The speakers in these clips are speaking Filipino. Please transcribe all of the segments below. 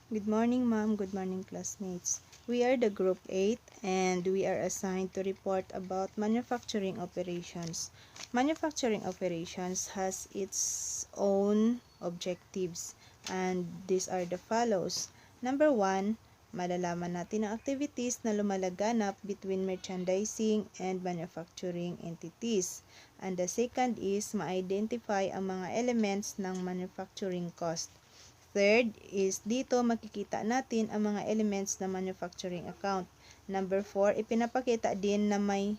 Good morning, ma'am. Good morning, classmates. We are the Group 8 and we are assigned to report about manufacturing operations. Manufacturing operations has its own objectives and these are the follows. Number 1, malalaman natin ang activities na lumalaganap between merchandising and manufacturing entities. And the second is ma-identify ang mga elements ng manufacturing cost. Third is dito makikita natin ang mga elements ng manufacturing account. Number 4, ipinapakita din na may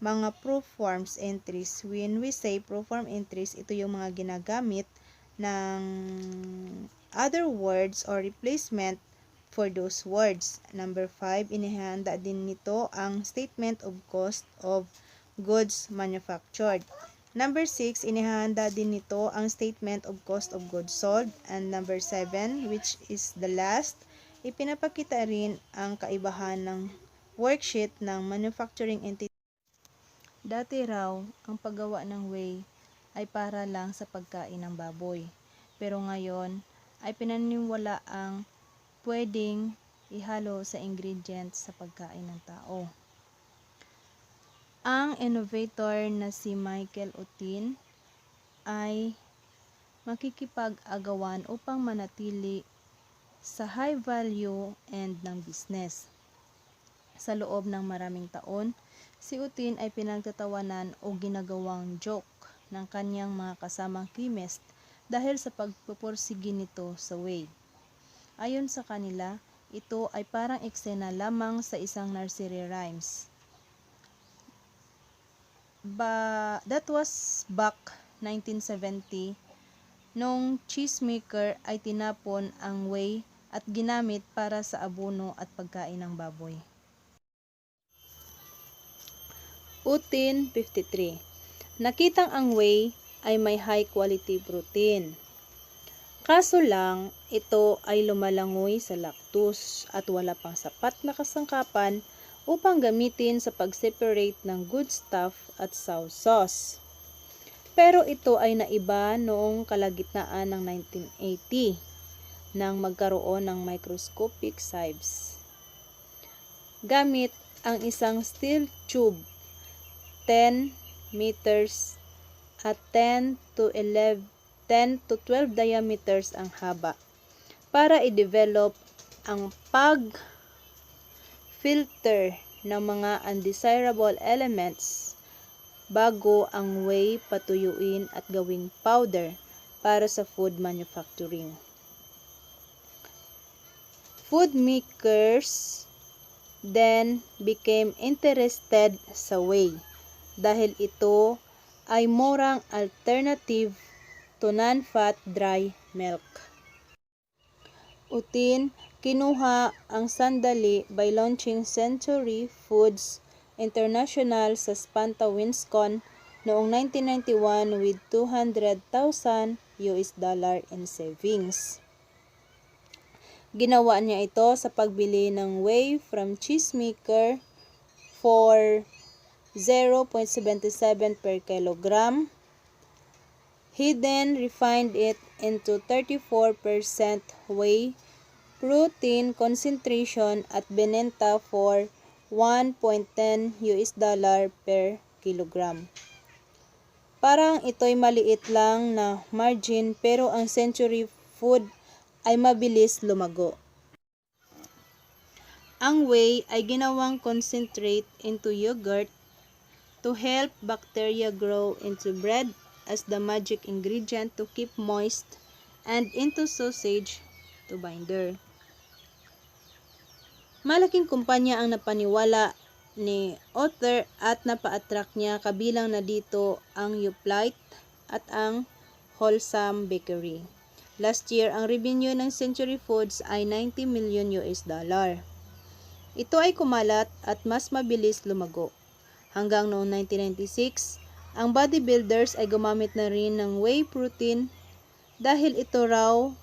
mga proof forms entries. When we say proof form entries, ito yung mga ginagamit ng other words or replacement for those words. Number 5, inihanda din nito ang statement of cost of goods manufactured. Number 6, inihanda din nito ang statement of cost of goods sold. And number 7, which is the last, ipinapakita rin ang kaibahan ng worksheet ng manufacturing entity. Dati raw, ang paggawa ng whey ay para lang sa pagkain ng baboy. Pero ngayon, ay pinaniniwala ang pwedeng ihalo sa ingredients sa pagkain ng tao. Ang innovator na si Michael Utin ay makikipag-agawan upang manatili sa high value end ng business. Sa loob ng maraming taon, si Utin ay pinagtatawanan o ginagawang joke ng kanyang mga kasamang chemist dahil sa pagpupursige nito sa whey. Ayon sa kanila, ito ay parang eksena lamang sa isang nursery rhymes. That was back 1970 nung cheesemaker ay tinapon ang whey at ginamit para sa abono at pagkain ng baboy. Utin 53. Nakitang ang whey ay may high quality protein. Kaso lang, ito ay lumalangoy sa lactose at wala pang sapat na kasangkapan upang gamitin sa pag-separate ng good stuff at soy sauce. Pero ito ay naiba noong kalagitnaan ng 1980 nang magkaroon ng microscopic sieves. Gamit ang isang steel tube, 10 meters at 10 to 12 diameters ang haba para i-develop ang filter ng mga undesirable elements bago ang whey patuyuin at gawing powder para sa food manufacturing. Food makers then became interested sa whey dahil ito ay murang alternative to non-fat dry milk. Utin kinuha ang sandali by launching Century Foods International sa Spanta, Wisconsin noong 1991 with $200,000 in savings. Ginawa niya ito sa pagbili ng whey from cheesemaker for 0.77 per kilogram. He then refined it into 34% whey protein concentration at binenta for $1.10 per kilogram. Parang ito'y maliit lang na margin pero ang Century Food ay mabilis lumago. Ang whey ay ginawang concentrate into yogurt to help bacteria grow into bread as the magic ingredient to keep moist and into sausage to binder. Malaking kumpanya ang napaniwala ni Otter at napa-attract niya, kabilang na dito ang Yoplait at ang Wholesome Bakery. Last year, ang revenue ng Century Foods ay $90 million. Ito ay kumalat at mas mabilis lumago. Hanggang noong 1996, ang bodybuilders ay gumamit na rin ng whey protein dahil ito raw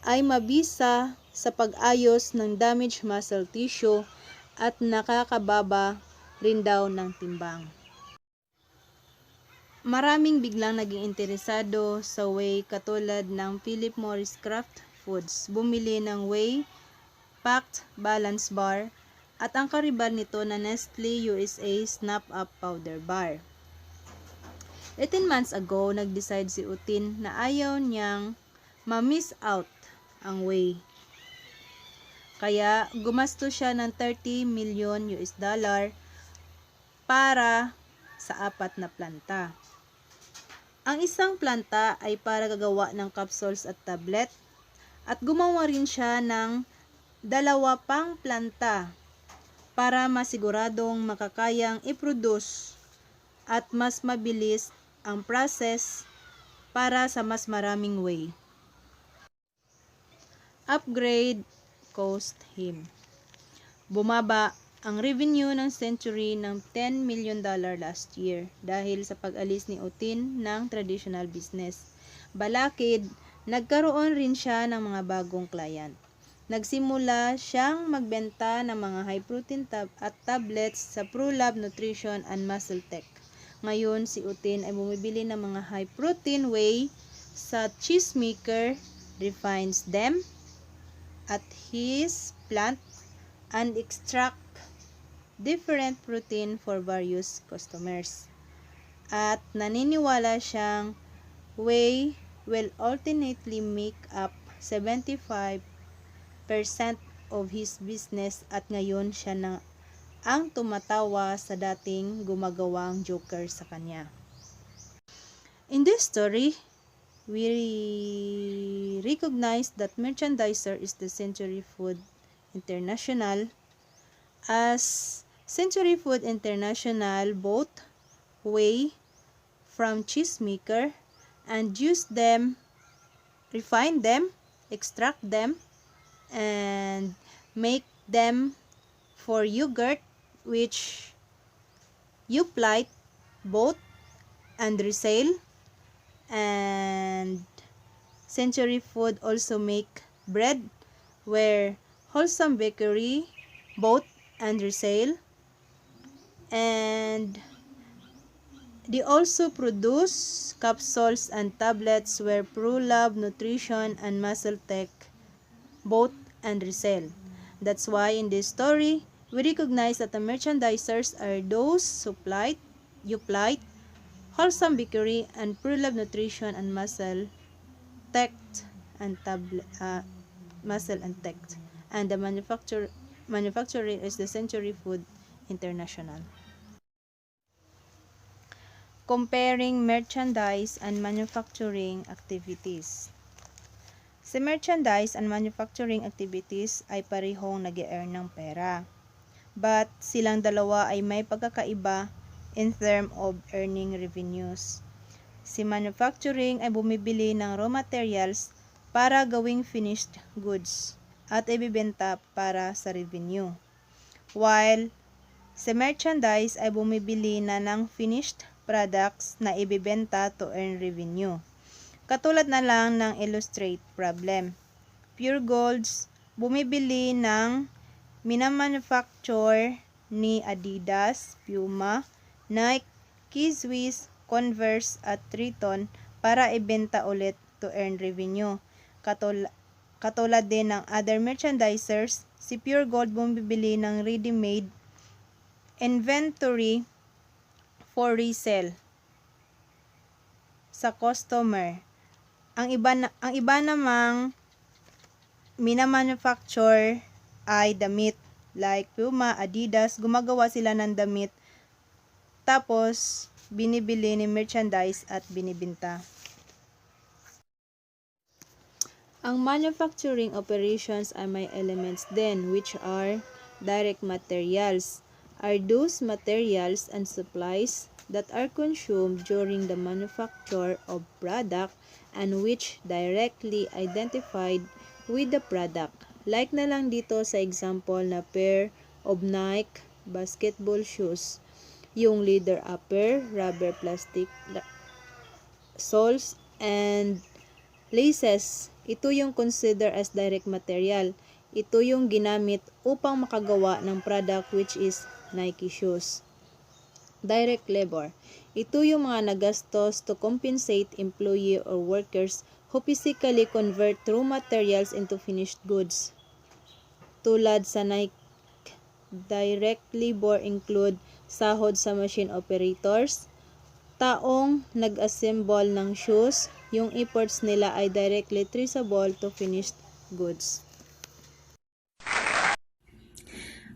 ay mabisa sa pag-ayos ng damaged muscle tissue at nakakababa rin daw ng timbang. Maraming biglang naging interesado sa whey katulad ng Philip Morris Kraft Foods. Bumili ng Whey Packed Balance Bar at ang karibar nito na Nestle USA Snap Up Powder Bar. 18 months ago, nag-decide si Utin na ayaw niyang ma-miss out ang Whey. Kaya gumastos siya ng 30 million US dollar para sa 4 na planta. Ang isang planta ay para gagawa ng capsules at tablet at gumawa rin siya ng 2 pang planta para masiguradong makakayang i-produce at mas mabilis ang process para sa mas maraming Whey. Upgrade cost him. Bumaba ang revenue ng Century ng $10 million last year dahil sa pag-alis ni Utin ng traditional business. Balakid, nagkaroon rin siya ng mga bagong client. Nagsimula siyang magbenta ng mga high-protein at tablets sa ProLab Nutrition and Muscle Tech. Ngayon, si Utin ay bumibili ng mga high-protein whey sa cheesemaker, refines them at his plant and extract different protein for various customers. At naniniwala siyang whey will ultimately make up 75% of his business at ngayon siya na ang tumatawa sa dating gumagawang joker sa kanya. In this story, we recognize that merchandiser is the Century Food International. As Century Food International bought whey from cheesemaker and used them, refine them, extract them, and make them for yogurt, which Yoplait bought and resale. And Century Food also make bread, where Wholesome Bakery bought and resale. And they also produce capsules and tablets, where ProLab Nutrition and Muscle Tech bought and resell. That's why in this story, we recognize that the merchandisers are those Yoplait, Wholesome Bakery, and ProLab Nutrition and Muscle Tech and Muscle and Tech. And the manufacturer is the Century Food International. Comparing merchandise and manufacturing activities. Sa merchandise and manufacturing activities ay parehong nag-e-earn ng pera. But silang dalawa ay may pagkakaiba in term of earning revenues. Si manufacturing ay bumibili ng raw materials para gawing finished goods at ibibenta para sa revenue. While si merchandise ay bumibili na ng finished products na ibibenta to earn revenue. Katulad na lang ng illustrate problem. Pure Golds bumibili ng minamanufacture ni Adidas, Puma, Nike, Swiss, Converse at Triton para ibenta ulit to earn revenue. Katulad din ng other merchandisers, si Pure Gold bumibili ng ready-made inventory for resale sa customer. Ang iba namang minamanufacture ay damit, like Puma, Adidas, gumagawa sila ng damit tapos binibili ni merchandise at binibenta. Ang manufacturing operations ay may elements din, which are direct materials, are those materials and supplies that are consumed during the manufacture of product and which directly identified with the product. Like na lang dito sa example na pair of Nike basketball shoes. Yung leather upper, rubber plastic soles, and laces. Ito yung consider as direct material. Ito yung ginamit upang makagawa ng product, which is Nike shoes. Direct labor. Ito yung mga nagastos to compensate employee or workers who physically convert raw materials into finished goods. Tulad sa Nike, direct labor include sahod sa machine operators, taong nag-assemble ng shoes, yung efforts nila ay directly traceable to finished goods.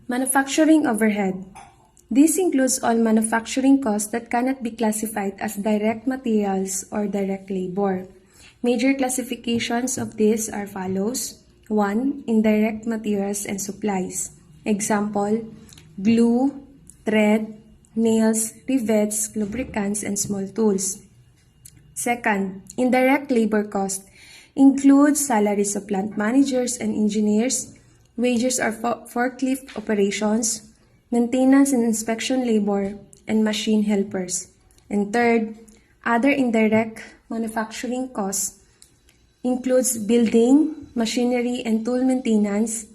Manufacturing overhead. This includes all manufacturing costs that cannot be classified as direct materials or direct labor. Major classifications of these are follows. 1. Indirect materials and supplies. Example, glue, thread, nails, rivets, lubricants, and small tools. Second, indirect labor cost includes salaries of plant managers and engineers, wages or forklift operations, maintenance and inspection labor, and machine helpers. And third, other indirect manufacturing costs includes building, machinery and tool maintenance,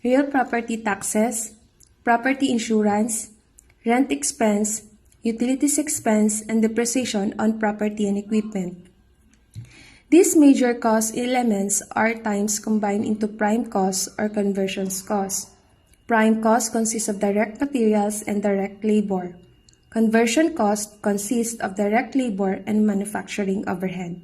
real property taxes, property insurance, rent expense, utilities expense, and depreciation on property and equipment. These major cost elements are times combined into prime costs or conversions costs. Prime cost consists of direct materials and direct labor. Conversion cost consists of direct labor and manufacturing overhead.